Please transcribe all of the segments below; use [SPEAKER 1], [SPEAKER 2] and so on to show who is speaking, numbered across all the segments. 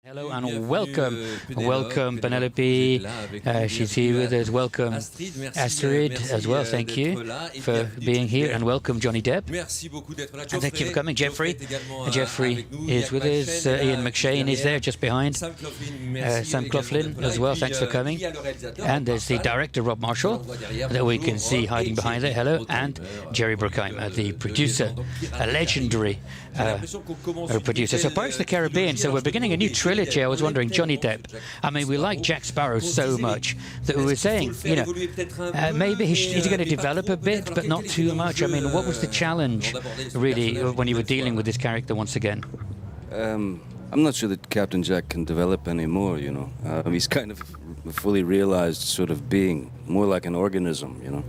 [SPEAKER 1] Hello and welcome Penélope. She's here with us. Welcome Astrid as well. Thank you for being here, and welcome Johnny Depp. And thank you for coming, Geoffrey. Geoffrey is with us. Ian McShane is there just behind. Sam Cloughlin as well. Thanks for coming. And there's the director Rob Marshall that we can see hiding behind there. Hello. And Jerry Bruckheimer, the producer, a legendary producer. So Pirates of the Caribbean. So we're beginning a new trilogy. I was wondering, Johnny Depp. I mean, we like Jack Sparrow so much that we were saying, maybe he's going to develop a bit, but not too much. I mean, what was the challenge, really, when you were dealing with this character once again?
[SPEAKER 2] I'm not sure that Captain Jack can develop anymore, he's kind of a fully realized sort of being, more like an organism,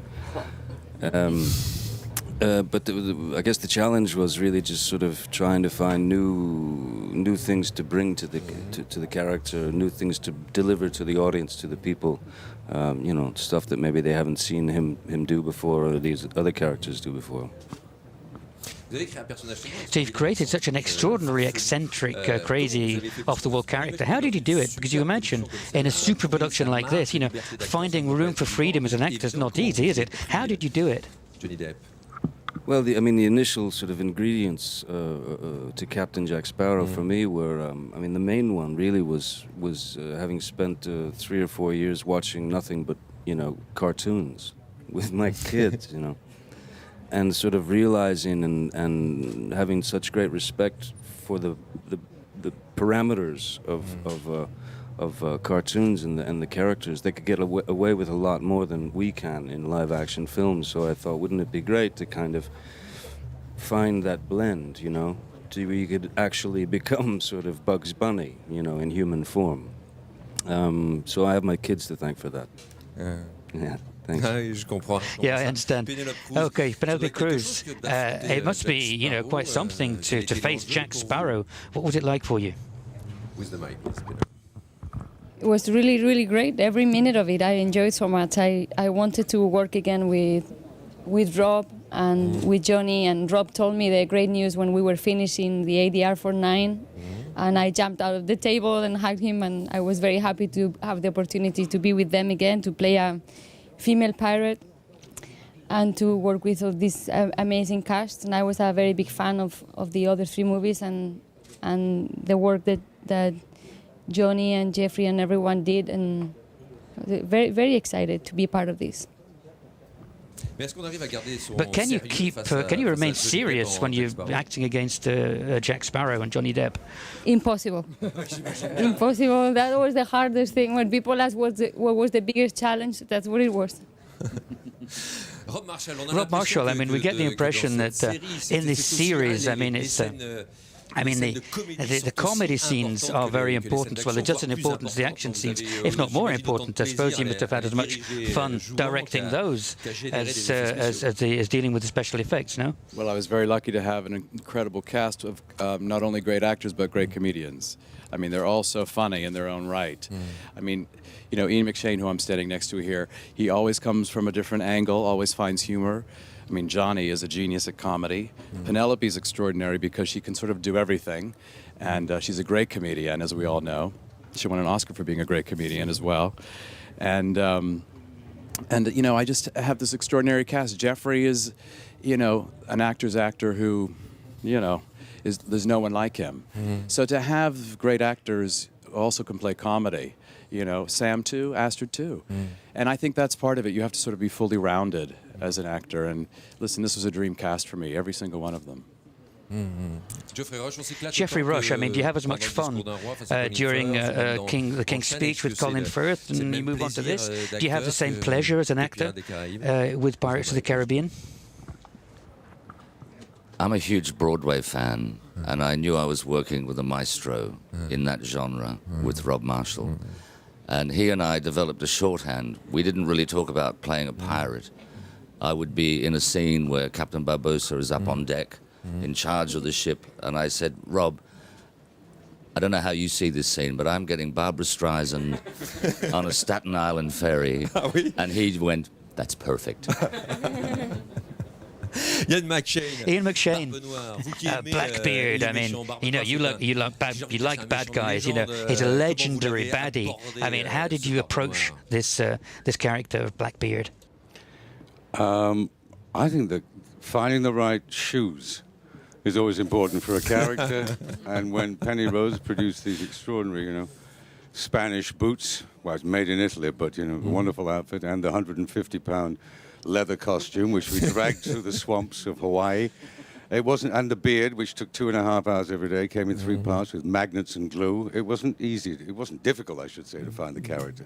[SPEAKER 2] But I guess the challenge was really just sort of trying to find new things to bring to the character, new things to deliver to the audience, to the people, stuff that maybe they haven't seen him do before, or these other characters do before.
[SPEAKER 1] So you've created such an extraordinary, eccentric, crazy, off-the-wall character. How did you do it? Because you imagine, in a super production like this, finding room for freedom as an actor is not easy, is it? How did you do it?
[SPEAKER 3] Johnny Depp.
[SPEAKER 2] Well, the initial sort of ingredients to Captain Jack Sparrow for me were, the main one really was having spent 3 or 4 years watching nothing but, cartoons with my kids, and sort of realizing and having such great respect for the parameters of cartoons and the characters. They could get away with a lot more than we can in live-action films. So I thought, wouldn't it be great to kind of find that blend, to where you could actually become sort of Bugs Bunny, in human form. So I have my kids to thank for that. Yeah.
[SPEAKER 1] Yeah, I understand. Okay, Penelope Cruz. It must be, quite something to face Jack Sparrow. What was it like for you?
[SPEAKER 3] With the mic.
[SPEAKER 4] It was really, really great. Every minute of it I enjoyed so much. I wanted to work again with Rob and with Johnny, and Rob told me the great news when we were finishing the ADR for 9, and I jumped out of the table and hugged him, and I was very happy to have the opportunity to be with them again, to play a female pirate and to work with all this amazing cast. And I was a very big fan of the other 3 movies and the work that Johnny and Geoffrey and everyone did, and very, very excited to be part of this.
[SPEAKER 1] But can you remain serious when you're acting against Jack Sparrow and Johnny Depp?
[SPEAKER 4] Impossible. Impossible. That was the hardest thing. When people ask what was the biggest challenge, that's what it was.
[SPEAKER 1] Rob Marshall, we get the impression that in this series, the comedy scenes are very important. Well, they're just as important as the action scenes, if not more important. I suppose you must have had as much fun directing those as dealing with the special effects, no?
[SPEAKER 5] Well, I was very lucky to have an incredible cast of not only great actors, but great comedians. They're all so funny in their own right. Ian McShane, who I'm standing next to here, he always comes from a different angle, always finds humor. Johnny is a genius at comedy. Penelope is extraordinary because she can sort of do everything, and she's a great comedian, as we all know. She won an Oscar for being a great comedian as well. And I just have this extraordinary cast. Geoffrey is, an actor's actor who, there's no one like him. So to have great actors also can play comedy. Sam too, Astrid too. And I think that's part of it. You have to sort of be fully rounded as an actor. And listen, this was a dream cast for me, every single one of them.
[SPEAKER 1] Geoffrey Rush, do you have as much fun during the King's Speech with Colin Firth, and you move on to this? Do you have the same pleasure as an actor with Pirates of the Caribbean?
[SPEAKER 6] I'm a huge Broadway fan, and I knew I was working with a maestro in that genre with Rob Marshall. And he and I developed a shorthand. We didn't really talk about playing a pirate. I would be in a scene where Captain Barbossa is up on deck, in charge of the ship, and I said, Rob, I don't know how you see this scene, but I'm getting Barbra Streisand on a Staten Island ferry. And he went, that's perfect.
[SPEAKER 3] Ian McShane,
[SPEAKER 1] Blackbeard. I mean, you like bad guys. He's a legendary baddie. I mean, how did you approach this character of Blackbeard?
[SPEAKER 7] I think that finding the right shoes is always important for a character. And when Penny Rose produced these extraordinary, Spanish boots, well, it's made in Italy, but, a wonderful outfit, and the 150-pound leather costume, which we dragged through the swamps of Hawaii. It wasn't, and the beard, which took 2.5 hours every day, came in 3 parts with magnets and glue. It wasn't easy. It wasn't difficult, I should say, to find the character.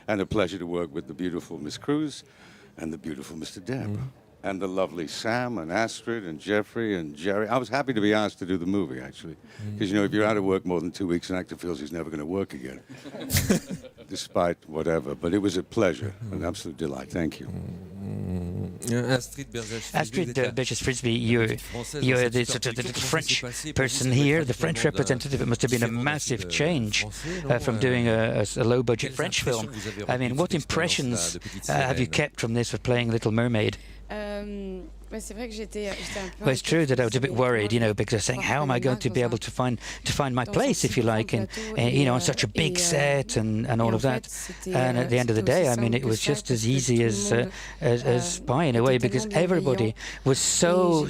[SPEAKER 7] And a pleasure to work with the beautiful Miss Cruz and the beautiful Mr. Depp. And the lovely Sam and Astrid and Geoffrey and Jerry. I was happy to be asked to do the movie, actually. Because, if you're out of work more than 2 weeks, an actor feels he's never going to work again. Despite whatever. But it was a pleasure, an absolute delight. Thank you.
[SPEAKER 1] Astrid Berges-Frisby, you're the sort of the French person here, the French representative. It must have been a massive change from doing a low-budget French film. I mean, what impressions have you kept from this of playing Little Mermaid? Well, it's true that I was a bit worried, because I was saying, how am I going to be able to find my place, if you like, and on such a big set and all of that. And at the end of the day, I mean, it was just as easy as pie in a way, because everybody was so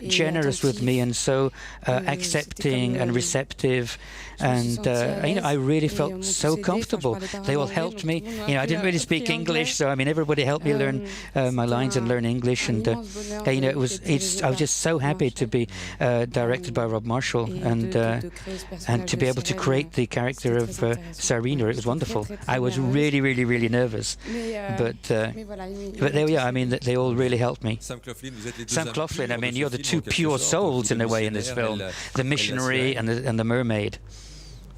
[SPEAKER 1] generous with me and so accepting and receptive. And I really felt so comfortable. They all helped me. I didn't really speak English, so I mean, everybody helped me learn my lines and learn English. And I was just so happy to be directed by Rob Marshall and to be able to create the character of Sarina. It was wonderful. I was really, really, really nervous, but there we are. I mean, they all really helped me. Sam Claflin. I mean, you're the two pure souls in a way in this film: the missionary and the mermaid.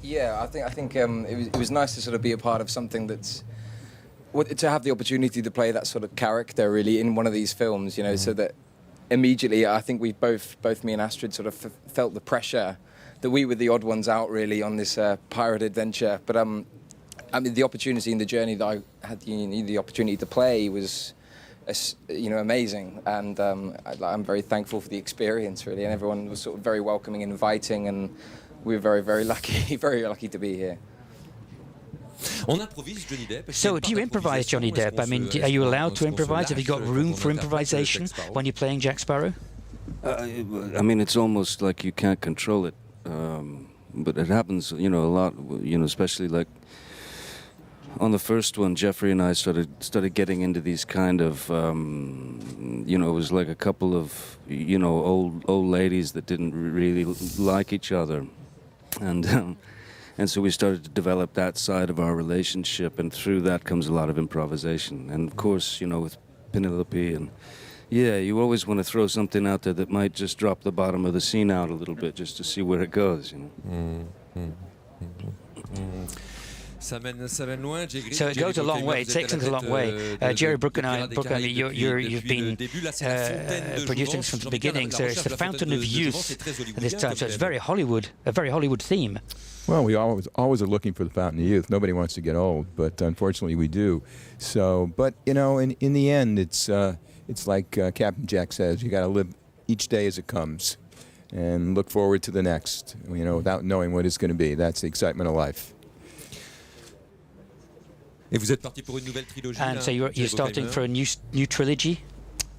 [SPEAKER 8] Yeah, I think it was nice to sort of be a part of something that's to have the opportunity to play that sort of character really in one of these films, so that immediately I think we both me and Astrid sort of felt the pressure that we were the odd ones out really on this pirate adventure. But I mean, the opportunity and the journey that I had the opportunity to play was amazing, and I'm very thankful for the experience really, and everyone was sort of very welcoming and inviting, and we were very, very lucky to be here.
[SPEAKER 1] So, do you improvise, Johnny Depp? I mean, are you allowed to improvise? Have you got room for improvisation when you're playing Jack Sparrow?
[SPEAKER 2] I mean, it's almost like you can't control it, but it happens, a lot. Especially like on the first one, Geoffrey and I started getting into these kind of, it was like a couple of, old ladies that didn't really like each other, and so we started to develop that side of our relationship, and through that comes a lot of improvisation. And of course, with Penélope, and you always want to throw something out there that might just drop the bottom of the scene out a little bit, just to see where it goes.
[SPEAKER 1] So it goes a long way. It takes us a long way. Jerry Bruckheimer, you've been producing from the beginning. So it's the fountain of youth this time. So it's very Hollywood, a very Hollywood theme.
[SPEAKER 9] Well, we always are looking for the fountain of youth. Nobody wants to get old, but unfortunately we do. So, but in the end, it's like Captain Jack says, you got to live each day as it comes, and look forward to the next. Without knowing what it's going to be. That's the excitement of life.
[SPEAKER 1] And so you're starting for a new trilogy?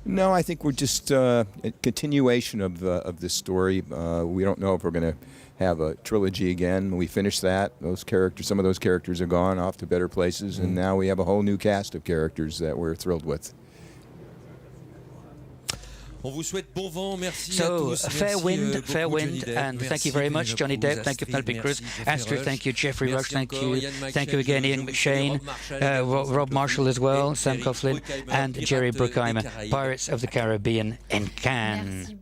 [SPEAKER 9] No, I think we're just a continuation of this story. We don't know if we're going to have a trilogy again. We finished that. Some of those characters are gone off to better places, and now we have a whole new cast of characters that we're thrilled with.
[SPEAKER 1] So, fair wind, and thank you very much, Johnny Depp. Thank you, Penelope Cruz. Astrid, thank you. Geoffrey Rush, thank you. Thank you again, Ian McShane, Rob Marshall as well, Sam Claflin, and Jerry Bruckheimer, Pirates of the Caribbean in Cannes.